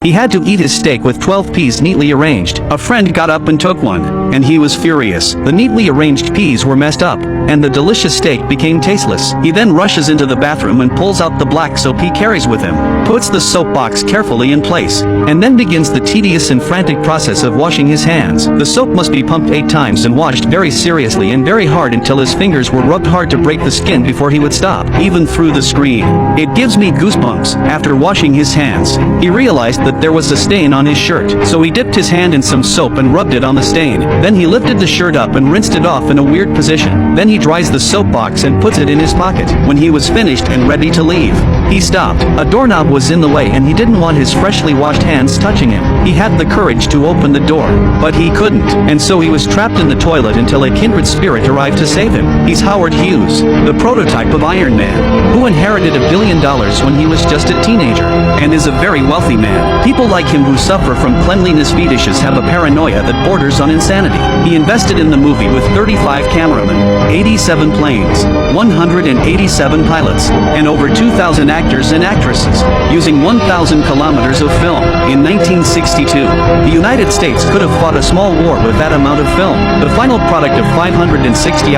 He had to eat his steak with 12 peas neatly arranged. A friend got up and took one, and he was furious. The neatly arranged peas were messed up, and the delicious steak became tasteless. He then rushes into the bathroom and pulls out the black soap he carries with him, puts the soap box carefully in place, and then begins the tedious and frantic process of washing his hands. The soap must be pumped 8 times and washed very seriously and very hard until his fingers were rubbed hard to break the skin before he would stop, even through the screen. It gives me goosebumps. After washing his hands, he realized that there was a stain on his shirt, so he dipped his hand in some soap and rubbed it on the stain. Then he lifted the shirt up and rinsed it off in a weird position. Then he dries the soap box and puts it in his pocket. When he was finished and ready to leave, he stopped. A doorknob was in the way and he didn't want his freshly washed hands touching him. He had the courage to open the door, but he couldn't, and so he was trapped in the toilet until a kindred spirit arrived to save him. He's Howard Hughes, the prototype of Iron Man, who inherited $1 billion when he was just a teenager, and is a very wealthy man. People like him who suffer from cleanliness fetishes have a paranoia that borders on insanity. He invested in the movie with 35 cameramen, 87 planes, 187 pilots, and over 2,000 actors and actresses, using 1,000 kilometers of film. In 1962, the United States could have fought a small war with that amount of film. The final product of 560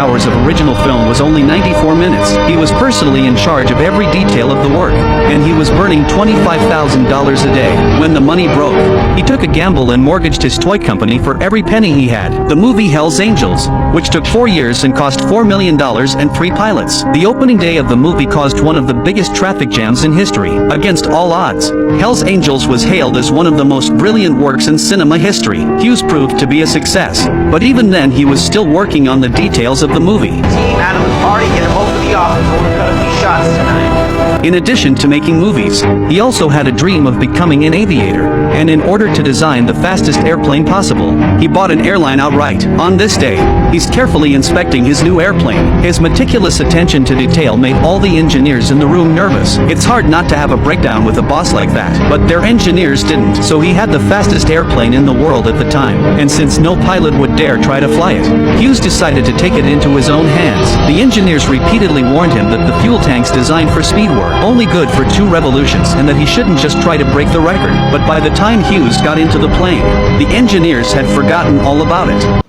hours of original film was only 94 minutes. He was personally in charge of every detail of the work, and he was burning $25,000 a day. When the money broke, he took a gamble and mortgaged his toy company for every penny he had. The movie Hell's Angels, which took 4 years and cost $4 million and 3 pilots. The opening day of the movie caused one of the biggest traffic jams in history. Against all odds, Hell's Angels was hailed as one of the most brilliant works in cinema history. Hughes proved to be a success, but even then he was still working on the details of the movie. Team out of the party, get him over to the office. I want to cut a few shots tonight. In addition to making movies, he also had a dream of becoming an aviator, and in order to design the fastest airplane possible, he bought an airline outright. On this day, he's carefully inspecting his new airplane. His meticulous attention to detail made all the engineers in the room nervous. It's hard not to have a breakdown with a boss like that, but their engineers didn't, so he had the fastest airplane in the world at the time, and since no pilot would dare try to fly it, Hughes decided to take it into his own hands. The engineers repeatedly warned him that the fuel tanks designed for speed were only good for 2 revolutions and that he shouldn't just try to break the record. But by the time Hughes got into the plane, the engineers had forgotten all about it.